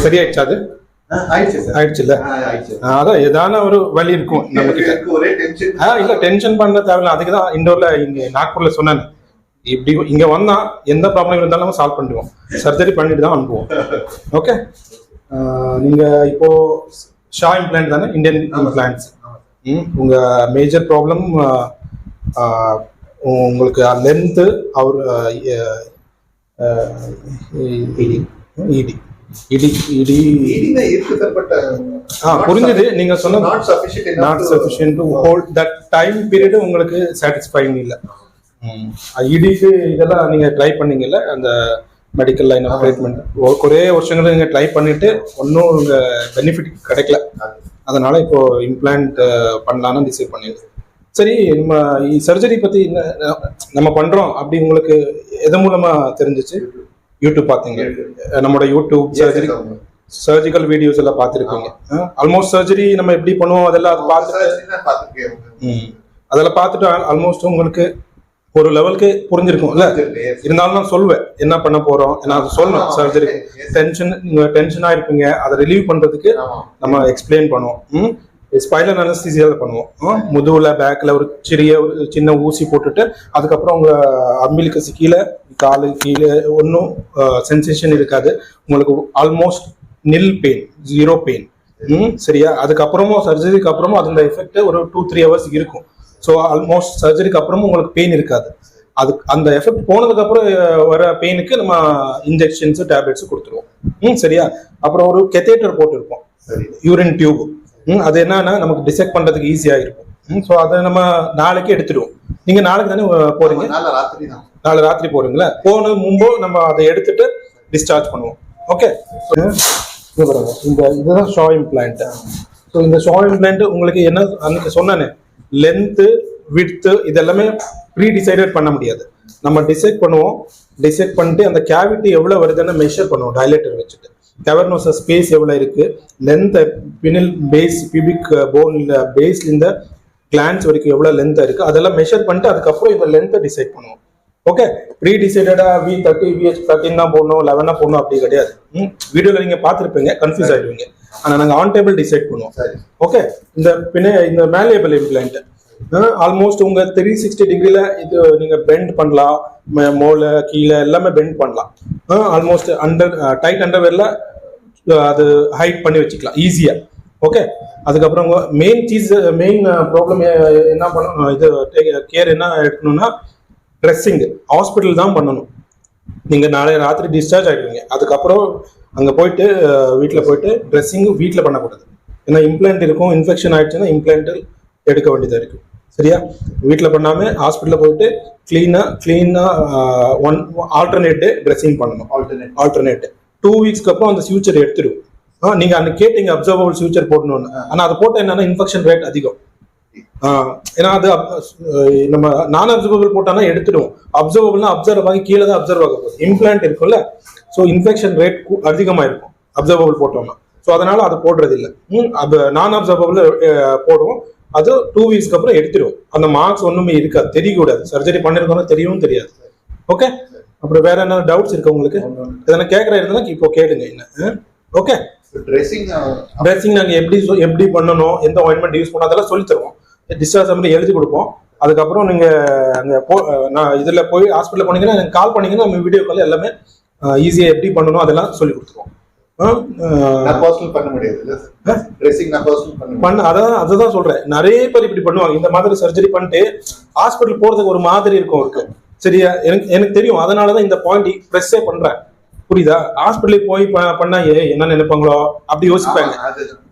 சரியாயிடுச்சா? அது ஆயிடுச்சுல்ல? அதான் ஏதான ஒரு வலி இருக்கும் நம்ம கிட்ட. இல்ல டென்ஷன் பண்ண தேவையில்ல. அதுக்குதான் இண்டோர்ல இங்க நாக்பூர்ல சொன்னேன், இப்படி இங்க வந்தா எந்த ப்ராப்ளம் இருந்தாலும் நம்ம சால்வ் பண்ணிடுவோம், சர்ஜரி பண்ணிட்டு தான் அனுப்புவோம். ஓகே, நீங்க இப்போ ஷா இம்ப்ளான்ட் தானே, இந்தியன் இம்ப்ளான்ட்ஸ். உங்க மேஜர் ப்ராப்ளம் உங்களுக்கு லென்த்து, அவர் புரிஞ்சது நீங்க சொன்ன not sufficient to hold that time period உங்களுக்கு சாட்டிஸ்ஃபைங் இல்ல. இடிக்கு இதெல்லாம் நீங்க ட்ரை பண்ணீங்கல்ல, அந்த மெடிக்கல் லைன் ஆஃப் ட்ரீட்மெண்ட் ஒரே வருஷங்களை நீங்க ட்ரை பண்ணிட்டு ஒன்றும் உங்க பெனிஃபிட் கிடைக்கல. அதனால இப்போ இம்ப்ளான்ட் பண்ணலான்னு டிசைட் பண்ணிடுது. சரி, நம்ம சர்ஜரி பத்தி நம்ம பண்றோம் அப்படி உங்களுக்கு எது மூலமா தெரிஞ்சிச்சு? யூடியூப் பார்த்தீங்க? நம்மளோட யூடியூப் சர்ஜிக்கல் வீடியோஸ் எல்லாம் பார்த்துருக்கீங்க. ஆல்மோஸ்ட் சர்ஜரி நம்ம எப்படி பண்ணுவோம் அதெல்லாம் அது பார்த்துட்டு அதெல்லாம் பார்த்துட்டு ஆல்மோஸ்ட் உங்களுக்கு ஒரு லெவலுக்கு புரிஞ்சிருக்கும்ல. இருந்தாலும் நான் சொல்லுவேன் என்ன பண்ண போறோம், நான் சொல்லணும். சர்ஜரி டென்ஷனா இருப்பீங்க, அதை ரிலீவ் பண்றதுக்கு நம்ம எக்ஸ்பிளைன் பண்ணுவோம். ஸ்பைனல் அனஸ்தீசியால பண்ணுவோம். முதுகுல பேக்ல ஒரு சின்ன ஊசி போட்டுட்டு அதுக்கப்புறம் உங்க அம்பிலிக்கஸ் கீழே காலு கீழே ஒன்றும் சென்சேஷன் இருக்காது உங்களுக்கு. ஆல்மோஸ்ட் நில் பெயின், 0 பெயின். சரியா? அதுக்கப்புறமும் சர்ஜரிக்கு அப்புறமும் அதோட எஃபெக்ட் ஒரு 2-3 ஹவர்ஸ் இருக்கும். ஸோ ஆல்மோஸ்ட் சர்ஜரிக்கு அப்புறமும் உங்களுக்கு பெயின் இருக்காது. அந்த எஃபெக்ட் போனதுக்கு அப்புறம் வர பெயினுக்கு நம்ம இன்ஜெக்ஷன்ஸ் டேப்லெட்ஸ் கொடுத்துருவோம். சரியா? அப்புறம் ஒரு கெத்தேட்டர் போட்டிருப்போம், யூரின் டியூப். அது என்னன்னா நமக்கு டிசெக்ட் பண்றதுக்கு ஈஸியா இருக்கும். ஸோ அதை நம்ம நாளைக்கு எடுத்துடுவோம். நீங்க நாளைக்கு தானே போறீங்க? நாளை ராத்திரி போறீங்களா? போன முன்பு நம்ம அதை எடுத்துட்டு டிஸ்சார்ஜ் பண்ணுவோம். ஓகே, இதுதான் ஷா இம்ப்ளான்ட். ஸோ இந்த ஷா இம்ப்ளான்ட் உங்களுக்கு என்ன அன்னைக்கு சொன்னானே, லென்த்து விட்த்து இதெல்லாமே ப்ரீ டிசைடட் பண்ண முடியாது. நம்ம டிசைட் பண்ணுவோம். டிசைட் பண்ணிட்டு அந்த கேவிட்டி எவ்வளவு வருதுன்னு மெஷர் பண்ணுவோம் டைலேட்டர் வச்சுட்டு. கேவர்னோசா ஸ்பேஸ் எவ்வளவு இருக்கு, லென்த் பினில் பேஸ் பியூபிக் போன்ல பேஸ்ல இந்த கிளான்ஸ் வரைக்கும் எவ்வளவு லென்த் இருக்கு, அதெல்லாம் மெஷர் பண்ணிட்டு அதுக்கப்புறம் இந்த லென்த்தை டிசைட் பண்ணுவோம். ஓகே, ப்ரீ டிசைடடா V30 VH13 தான் போடணும், 11 போடணும் அப்படி கிடையாது. வீடியோல நீங்க பார்த்துருப்பீங்க, கன்ஃபியூஸ் ஆயிடுவீங்க. ஆனா நாங்க ஆன் டேபிள் டிசைட் பண்ணுவோம். ஓகே, இந்த மேலியபிள் இம்ப்ளான்ட் ஆல்மோஸ்ட் உங்க 360 டிகிரில இது நீங்க பெண்ட் பண்ணலாம், மோல கீழே எல்லாமே பெண்ட் பண்ணலாம். ஆல்மோஸ்ட் டைட் அண்டர்வேர்ல அது ஹைட் பண்ணி வச்சுக்கலாம் ஈஸியா. ஓகே, அதுக்கப்புறம் மெயின் ப்ராப்ளம் என்ன பண்ணணும், இது கேர் என்ன எடுக்கணும்னா ட்ரெஸ்ஸிங் ஹாஸ்பிட்டல் தான் பண்ணணும். நீங்க நாளை ராத்திரி டிஸ்சார்ஜ் ஆகிடுவீங்க. அதுக்கப்புறம் அங்கே போயிட்டு வீட்டில் போயிட்டு ட்ரெஸ்ஸிங் வீட்டில் பண்ணக்கூடாது. ஏன்னா இம்ப்ளான்ட் இருக்கும், இன்ஃபெக்ஷன் ஆயிடுச்சுன்னா இம்ப்ளான்ட் எடுக்க வேண்டியதாக இருக்கு. சரியா? வீட்டில் பண்ணாமல் ஹாஸ்பிட்டலில் போயிட்டு கிளீனா ஒன் ஆல்டர்னேட் ட்ரெஸ்ஸிங் பண்ணணும். ஆல்டர்னேட் 2 வீக்ஸ்க்கு அப்புறம் அந்த ஃபியூச்சர் எடுத்துடும். நீங்க அன்னைக்கு கேட்டீங்க அப்சர்வபிள் ஃபியூச்சர் போடணும்னு. ஆனால் அதை போட்ட என்னன்னா இன்ஃபெக்ஷன் ரேட் அதிகம். ஏன்னா அது நம்ம நான் அப்சர்வபிள் போட்டானா எடுத்துடுவோம். அப்சர்வபிள்னா அப்சர்வ் ஆகி கீழே தான் அப்சர்வ் ஆக போகுது. இம்ப்ளான்ட் இருக்கும்ல, ஸோ இன்ஃபெக்ஷன் ரேட் அதிகமாக இருக்கும் அப்சர்வபிள் போட்டோம்னா. ஸோ அதனால அது போடுறது இல்லை. நான் அப்சர்வபிள் போடுவோம். அது 2 வீக்ஸ்க்கு அப்புறம் எடுத்துடும். அந்த மார்க்ஸ் ஒண்ணுமே இருக்காது, தெரியக்கூடாது. சர்ஜரி பண்ணிருக்கோம்னா தெரியவும் தெரியாது. ஓகே, அப்புறம் வேற என்ன டவுட்ஸ் இருக்கு உங்களுக்கு? எதனா கேட்கற இருந்தா இப்போ கேளுங்க. என்ன ஓகே, ட்ரெஸ்ஸிங் நாங்கள் எப்படி பண்ணணும், எந்த ஆயின்மெண்ட் யூஸ் பண்ணணும் அதெல்லாம் சொல்லி தருவோம். டிஸ்சார்ஜ் பண்ணி எழுதி கொடுப்போம். அதுக்கப்புறம் நீங்க அங்கே நான் இதில் போய் ஹாஸ்பிட்டல் போனீங்கன்னா எனக்கு கால் பண்ணீங்கன்னா நம்ம வீடியோ கால் எல்லாமே ஈஸியாக எப்படி பண்ணணும் அதெல்லாம் சொல்லி கொடுத்துருவோம். அதான் சொல்றேன். நிறைய பேர் இப்படி பண்ணுவாங்க. இந்த மாதிரி சர்ஜரி பண்ணிட்டு ஹாஸ்பிட்டல் போறதுக்கு ஒரு மாதிரி இருக்கும் இருக்கு. சரியா? எனக்கு தெரியும். அதனாலதான் இந்த பாயிண்ட் ப்ரெஸ்ஸே பண்றேன். புரியுதா? ஹாஸ்பிட்டலுக்கு போய் பண்ணா என்ன நினைப்பாங்களோ அப்படி யோசிப்பாங்க.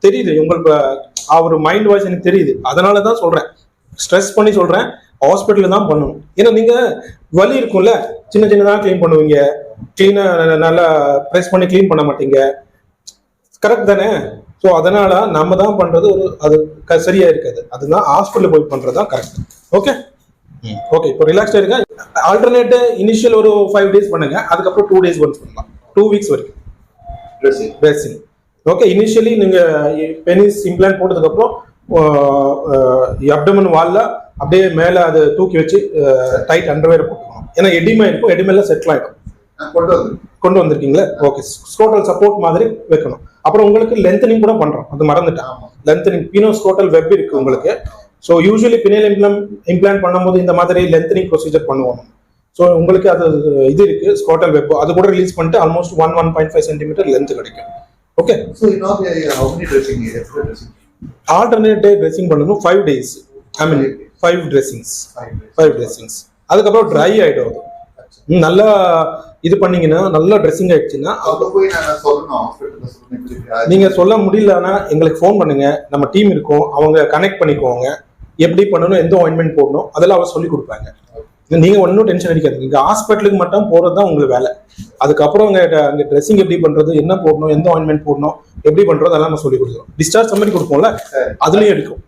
தெரியுது உங்களுக்கு அவர் மைண்ட் வாய்ஸ் எனக்கு தெரியுது. அதனாலதான் சொல்றேன், ஸ்ட்ரெஸ் பண்ணி சொல்றேன், ஹாஸ்பிட்டல் தான் பண்ணணும். ஏன்னா நீங்க வலி இருக்கும்ல, சின்னதா கிளீன் பண்ணுவீங்க, கிளீனா நல்லா ப்ரெஸ் பண்ணி கிளீன் பண்ண மாட்டீங்க. கரெக்ட் தானே? ஸோ அதனால நம்ம தான் பண்றது அது சரியா இருக்காது. அதுதான் ஹாஸ்பிட்டல் போய் பண்றதுதான் கரெக்ட். ஓகே ஓகே, இப்போ ரிலாக்ஸ்டா இருக்க. ஆல்டர்னேட் இனிஷியல் ஒரு 5 days பண்ணுங்க. அதுக்கப்புறம் 2 days ஒன்ஸ் பண்ணலாம். 2 weeks வரைக்கும் ட்ரெஸ்ஸிங். ஓகே, இனிஷியலி நீங்க பெனிஸ் இம்ப்ளான்ட் போட்டதுக்கு அப்புறம் அப்டமன் வால்ல அப்படியே மேல அதை தூக்கி வச்சு டைட் அண்டர்வேர் போட்டுக்கணும். ஏன்னா எடிமா இருக்கும், எடிமெல்லாம் செட்டில் ஆயிடும். கொண்டு வந்திருக்கீங்களா? ஓகே. ஸ்கோட்டல் சப்போர்ட் மாதிரி வைக்கணும். அப்புறம் உங்களுக்கு லென்த்தனிங் கூட பண்றோம், அது மறந்துட்டேன். லென்த்தனிங் பினோ ஸ்கோட்டல் வெப் இருக்கு உங்களுக்கு. ஸோ யூஸ்வலி பினியல் இம்ப்ளான்ட் பண்ணும்போது இந்த மாதிரி லென்த்தனிங் ப்ரொசீஜர் பண்ணுவோம். ஸோ உங்களுக்கு அது இது இருக்கு ஸ்கோட்டல் வெப், அது கூட ரிலீஸ் பண்ணிட்டு ஆல்மோஸ்ட் 1.5 சென்டிமீட்டர் லென்த் கிடைக்கும். ஓகே. ஆல்டர்னேட் டே ட்ரெஸ்ஸிங் பண்ணணும் 5 days. ஐ மீன் 5 dressings. அதுக்கப்புறம் ட்ரை ஆயிடும். நல்லா இது பண்ணீங்கன்னா நல்லா ட்ரெஸ்ஸிங் ஆயிடுச்சுன்னா நீங்க சொல்ல முடியலன்னா எங்களுக்கு ஃபோன் பண்ணுங்க, நம்ம டீம் இருக்கும், அவங்க கனெக்ட் பண்ணிக்குவாங்க. எப்படி பண்ணணும், எந்த ஆயின்மெண்ட் போடணும் அதெல்லாம் அவர் சொல்லி கொடுப்பாங்க. நீங்க ஒன்றும் டென்ஷன் அடிக்காது. இங்க ஹாஸ்பிட்டலுக்கு மட்டும் போறதுதான் உங்களுக்கு வேலை. அதுக்கப்புறம் அங்க ட்ரெஸ்ஸிங் எப்படி பண்றது, என்ன போடணும், எந்த ஆயின்மெண்ட் போடணும், எப்படி பண்றது அதெல்லாம் நம்ம சொல்லி கொடுக்குறோம். டிஸ்சார்ஜ் சம்மரி கொடுப்போம்ல, அதுலயும் இருக்கும்.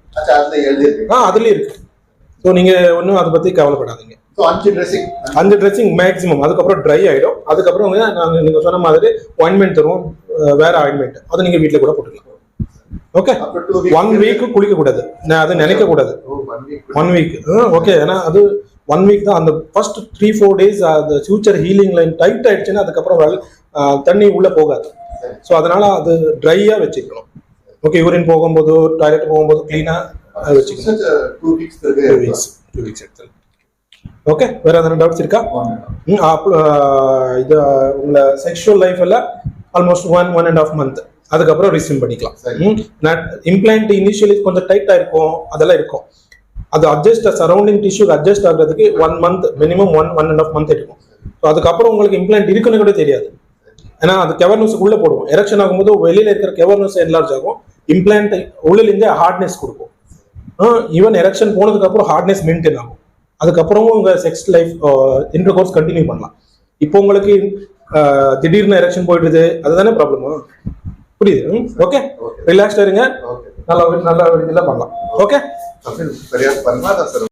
அதுலயும் இருக்கு. ஸோ நீங்க ஒன்றும் அதை பத்தி கவலைப்படாதீங்க. 5 ட்ரெஸ்ஸிங் மேக்ஸிமம். அதுக்கப்புறம் ட்ரை ஆயிடும். அதுக்கப்புறம் நாங்கள் நீங்க சொன்ன மாதிரி ஆயின்மெண்ட் தருவோம், வேற ஆயின்மெண்ட், அதை நீங்க வீட்டில் கூட போட்டுக்கலாம். ஓகே. 1 week குளிக்க கூடாது, நான் அதை நினைக்க கூடாது. 1 week ஓகே. ஏன்னா அது 1 week தான். அந்த ஃபர்ஸ்ட் 3-4 days அந்த ஃபியூச்சர் ஹீலிங் லைன் டைட் ஆயிடுச்சுன்னா அதுக்கப்புறம் தண்ணி உள்ள போகாது. ஸோ அதனால அது ட்ரையா வச்சுக்கணும். ஓகே. யூரின் போகும்போது டாய்லெட் போகும்போது கிளீனா வச்சுக்கணும். 2 weeks எடுத்து. ஓகே. வேற எதனா டவுட்ஸ் இருக்கா? இது உங்களை செக்ஷுவல் லைஃப் எல்லாம் ஆல்மோஸ்ட் 1.5 month அதுக்கப்புறம் ரிசீவ் பண்ணிக்கலாம். இம்ப்ளான்ட் இனிஷியலி கொஞ்சம் டைட்டா இருக்கும், அதெல்லாம் இருக்கும். அது அட்ஜஸ்ட் சரௌண்டிங் டிஷ்யூக்கு அட்ஜஸ்ட் ஆகுறதுக்கு 1 month மினிமம் 1.5 month எடுக்கும். ஸோ அதுக்கப்புறம் உங்களுக்கு இம்ப்ளான்ட் இருக்குன்னு கூட தெரியாது. ஏன்னா அது கெவர்னஸுக்குள்ள போடுவோம். எரெக்ஷன் ஆகும்போது வெளியில இருக்கிற கெவர்னஸ் என்லார்ஜ் ஆகும், இம்ப்ளான்ட் உள்ளிலிருந்தே ஹார்ட்னஸ் கொடுக்கும். ஈவன் எரெக்ஷன் போனதுக்கு அப்புறம் ஹார்ட்னஸ் மெயின்டைன் ஆகும். அதுக்கப்புறமும் உங்க sex life inter course continue பண்ணலாம். இப்போ உங்களுக்கு திடீர்னு எரெக்ஷன் போயிடுது, அதுதானே ப்ராப்ளமா? புரியுது? ஓகே. ரிலாக்ஸ்டா இருங்க, நல்லா இதெல்லாம் பண்ணலாம். ஓகே.